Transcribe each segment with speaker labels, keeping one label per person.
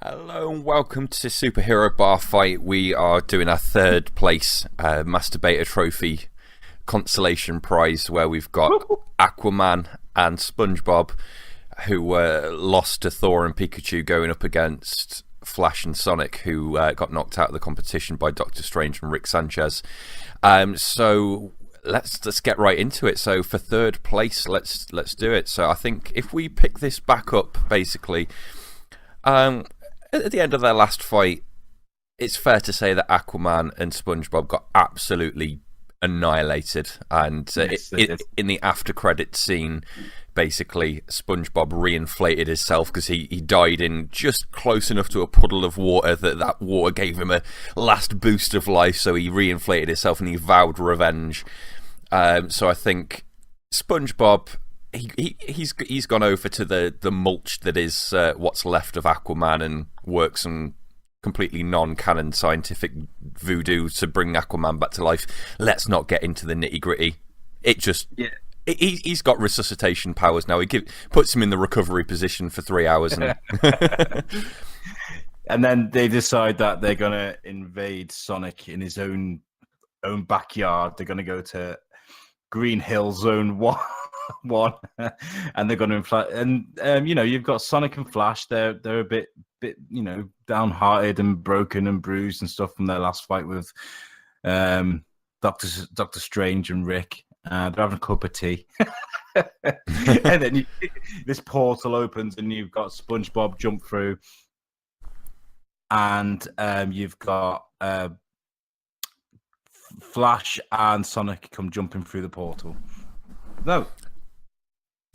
Speaker 1: Hello and welcome to Superhero Barfight. We are doing our third place Masturbator Trophy consolation prize, where we've got Aquaman and Spongebob, who lost to Thor and Pikachu, going up against Flash and Sonic, who got knocked out of the competition by Doctor Strange and Rick Sanchez. So let's get right into it. So for third place, let's do it. So I think if we pick this back up, basically, at the end of their last fight, it's fair to say that Aquaman and SpongeBob got absolutely annihilated. And in the after-credits scene, basically, SpongeBob reinflated himself because he died in just close enough to a puddle of water that water gave him a last boost of life. So he reinflated himself and he vowed revenge. So I think SpongeBob, he's gone over to the mulch that is what's left of Aquaman and works some completely non-canon scientific voodoo to bring Aquaman back to life. Let's not get into the nitty-gritty. He's got resuscitation powers now. Puts him in the recovery position for 3 hours.
Speaker 2: And then they decide that they're going to invade Sonic in his own backyard. They're going to go to Green Hill Zone 1. And they're going to inflate, and you've got Sonic and Flash. They're a bit downhearted and broken and bruised and stuff from their last fight with Doctor Strange and Rick. They're having a cup of tea, and then this portal opens, and you've got SpongeBob jump through, and you've got Flash and Sonic come jumping through the portal. No.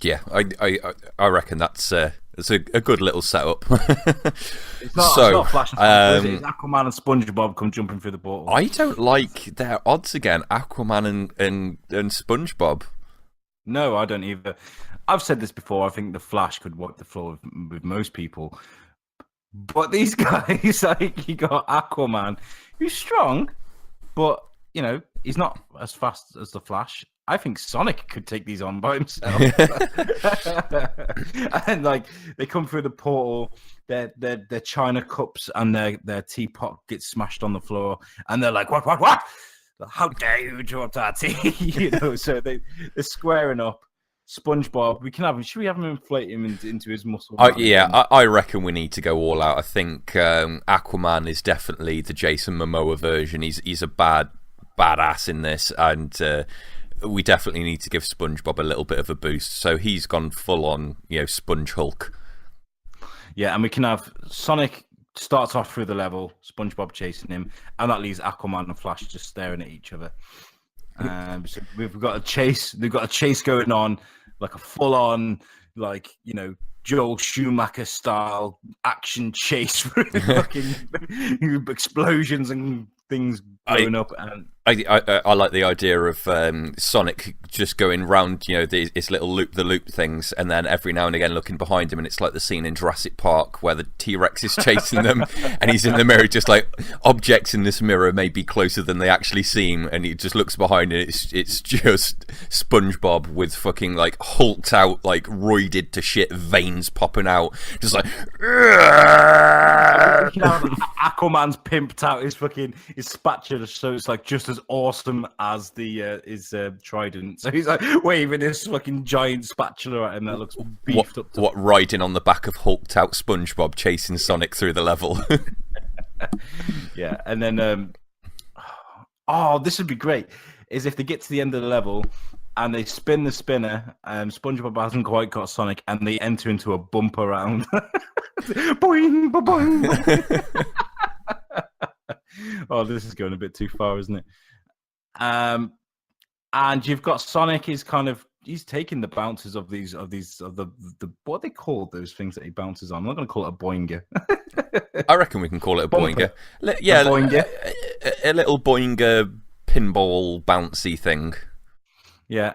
Speaker 1: Yeah, I reckon that's a good little setup.
Speaker 2: It's not Flash and Sonic, it's Aquaman and SpongeBob come jumping through the portal.
Speaker 1: I don't like their odds again, Aquaman and SpongeBob.
Speaker 2: No, I don't either. I've said this before. I think the Flash could wipe the floor with most people. But these guys, like, you got Aquaman, who's strong, but, he's not as fast as the Flash. I think Sonic could take these on by himself. And they come through the portal, their china cups and their teapot gets smashed on the floor, and they're like, what? How dare you drop that tea? So they're squaring up. SpongeBob, should we have him inflate him into his muscle?
Speaker 1: I reckon we need to go all out. I think Aquaman is definitely the Jason Momoa version. He's a badass in this, and we definitely need to give SpongeBob a little bit of a boost. So he's gone full on, Sponge Hulk.
Speaker 2: Yeah, and we can have Sonic starts off through the level, SpongeBob chasing him, and that leaves Aquaman and Flash just staring at each other. So we've got a chase. They've got a chase going on, like a full on, Joel Schumacher style action chase with fucking explosions and things blowing up. And
Speaker 1: I like the idea of Sonic just going round, his little loop-the-loop things, and then every now and again looking behind him, and it's like the scene in Jurassic Park where the T-Rex is chasing them, and he's in the mirror, just like objects in this mirror may be closer than they actually seem, and he just looks behind, and it's just SpongeBob with fucking hulked out, roided to shit veins popping out, just like.
Speaker 2: Aquaman's pimped out his spatula, so it's just as awesome as his trident. So he's waving this fucking giant spatula at him that looks beefed up.
Speaker 1: What riding on the back of hulked out SpongeBob chasing Sonic through the level?
Speaker 2: Yeah, and then this would be great. Is if they get to the end of the level and they spin the spinner, SpongeBob hasn't quite got Sonic, and they enter into a bumper round. Boing, boing, boing. Oh, this is going a bit too far, isn't it? And you've got Sonic is he's taking the bounces of the what they call those things that he bounces on. I'm not going to call it a boinger.
Speaker 1: I reckon we can call it a boinger.
Speaker 2: A boinger.
Speaker 1: A little boinger pinball bouncy thing.
Speaker 2: Yeah,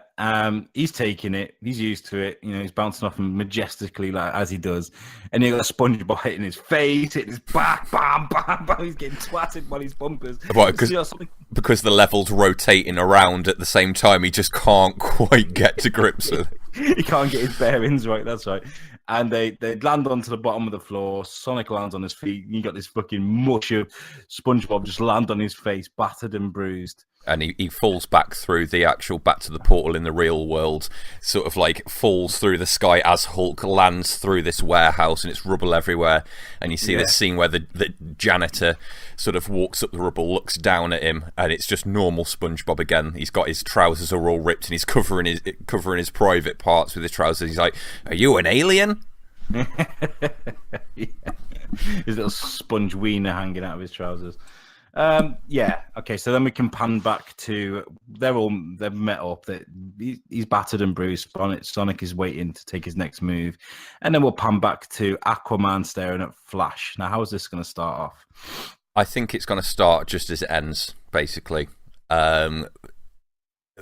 Speaker 2: he's taking it. He's used to it. He's bouncing off him majestically, as he does. And you got SpongeBob hitting his face, hitting his back, bam, bam, bam. He's getting twatted by his bumpers.
Speaker 1: Right, because the level's rotating around at the same time, he just can't quite get to grips with it.
Speaker 2: He can't get his bearings right. That's right. and they land onto the bottom of the floor. Sonic lands on his feet. You got this fucking mush of SpongeBob just land on his face, battered and bruised.
Speaker 1: And he falls back through back to the portal in the real world, sort of like falls through the sky as Hulk lands through this warehouse, and it's rubble everywhere. And you see this scene where the janitor sort of walks up the rubble, looks down at him, and it's just normal SpongeBob again. He's got his trousers are all ripped, and he's covering his private parts with his trousers. He's like, "Are you an alien?"
Speaker 2: His little sponge wiener hanging out of his trousers. Okay, so then we can pan back to they've met up. He's battered and bruised. Sonic is waiting to take his next move, and then we'll pan back to Aquaman staring at Flash. Now, how is this going to start off?
Speaker 1: I think it's going to start just as it ends, basically.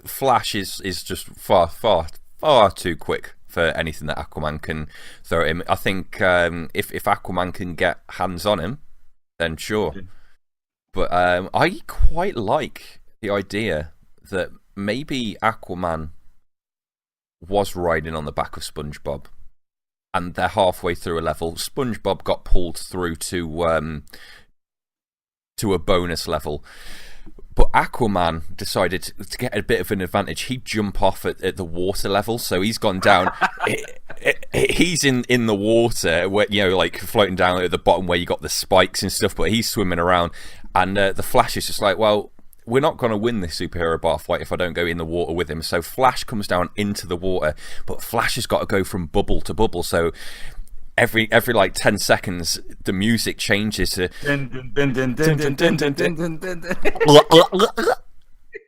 Speaker 1: Flash is just far too quick for anything that Aquaman can throw at him. I think if Aquaman can get hands on him, then sure. But I quite like the idea that maybe Aquaman was riding on the back of SpongeBob, and they're halfway through a level. SpongeBob got pulled through to a bonus level, but Aquaman decided to get a bit of an advantage. He'd jump off at the water level, so he's gone down. He's in the water, where like floating down at the bottom where you got the spikes and stuff, but he's swimming around. And the Flash is just like, well, we're not going to win this superhero bar fight if I don't go in the water with him. So Flash comes down into the water, but Flash has got to go from bubble to bubble. So every like 10 seconds, the music changes to...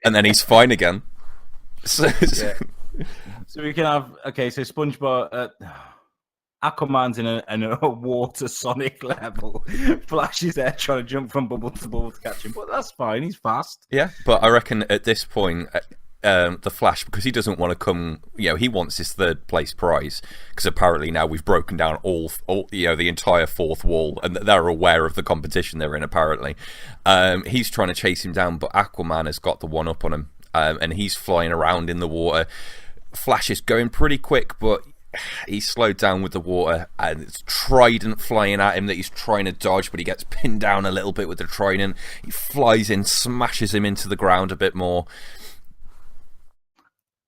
Speaker 1: and then he's fine again. So
Speaker 2: we can have... Okay, so SpongeBob... Aquaman's in a water Sonic level. Flash is there trying to jump from bubble to bubble to catch him, but that's fine. He's fast.
Speaker 1: Yeah, but I reckon at this point, the Flash, because he doesn't want to come, he wants his third place prize, because apparently now we've broken down all the entire fourth wall, and they're aware of the competition they're in. Apparently, he's trying to chase him down, but Aquaman has got the one up on him, and he's flying around in the water. Flash is going pretty quick, but he's slowed down with the water, and it's Trident flying at him that he's trying to dodge, but he gets pinned down a little bit with the Trident. He flies in, smashes him into the ground a bit more.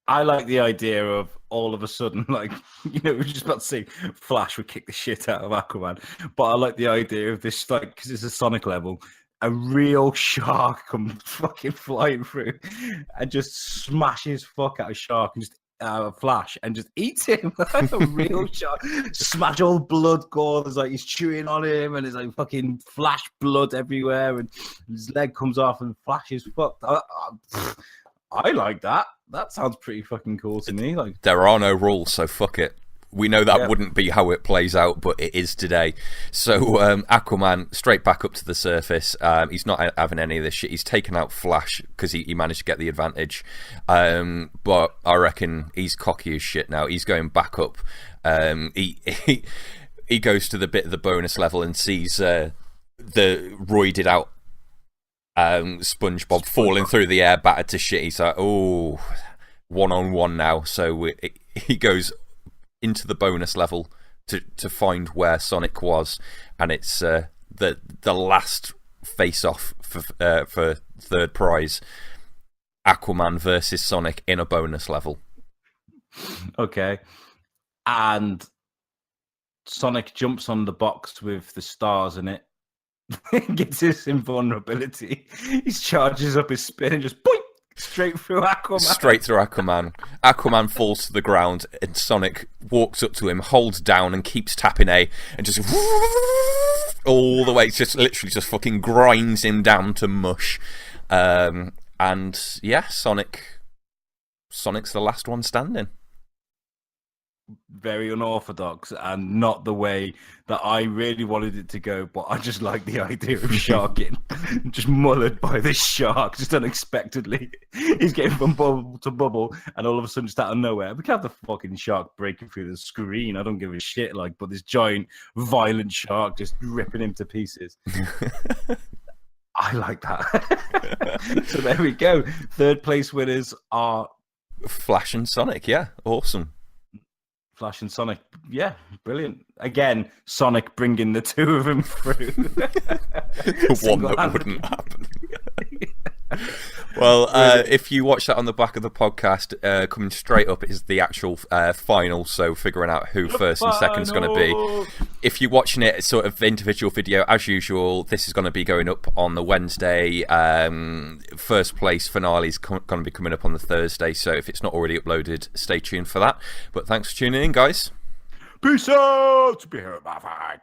Speaker 2: I like the idea of all of a sudden, like, we were just about to say Flash would kick the shit out of Aquaman, but I like the idea of this, like, because it's a Sonic level, a real shark comes fucking flying through and just smashes fuck out of Shark and just Flash and just eats him like a real shark. Smash all blood gore. There's like he's chewing on him, and there's like fucking Flash blood everywhere, and his leg comes off, and Flash is fucked. I like that. That sounds pretty fucking cool to me. Like,
Speaker 1: there are no rules, so fuck it. We know that wouldn't be how it plays out, but it is today. So Aquaman straight back up to the surface. He's not having any of this shit. He's taken out Flash because he managed to get the advantage. But I reckon he's cocky as shit now. He's going back up. He goes to the bit of the bonus level and sees the roided out SpongeBob falling through the air, battered to shit. He's like, oh, 1-on-1 now. So he goes into the bonus level to find where Sonic was, and it's the last face-off for third prize, Aquaman versus Sonic in a bonus level.
Speaker 2: Okay, and Sonic jumps on the box with the stars in it, gets his invulnerability. He charges up his spin and just boink! Straight through Aquaman.
Speaker 1: Straight through Aquaman. Aquaman falls to the ground, and Sonic walks up to him, holds down, and keeps tapping A, and just all the way, just literally just fucking grinds him down to mush. And yeah, Sonic's the last one standing.
Speaker 2: Very unorthodox and not the way that I really wanted it to go, but I just like the idea of sharking. Just mullered by this shark, just unexpectedly. He's getting from bubble to bubble, and all of a sudden, just out of nowhere, we can have the fucking shark breaking through the screen. I don't give a shit, but this giant, violent shark just ripping him to pieces. I like that. So there we go. Third place winners are
Speaker 1: Flash and Sonic. Yeah, awesome.
Speaker 2: Flash and Sonic, yeah, brilliant. Again, Sonic bringing the two of them through.
Speaker 1: The one that wouldn't happen. Well, if you watch that on the back of the podcast, coming straight up is the actual final, so figuring out who first and second is going to be. If you're watching it sort of individual video, as usual, this is going to be going up on the Wednesday. First place finale is going to be coming up on the Thursday, so if it's not already uploaded, stay tuned for that. But thanks for tuning in, guys.
Speaker 2: Peace out! Be here at Barfight.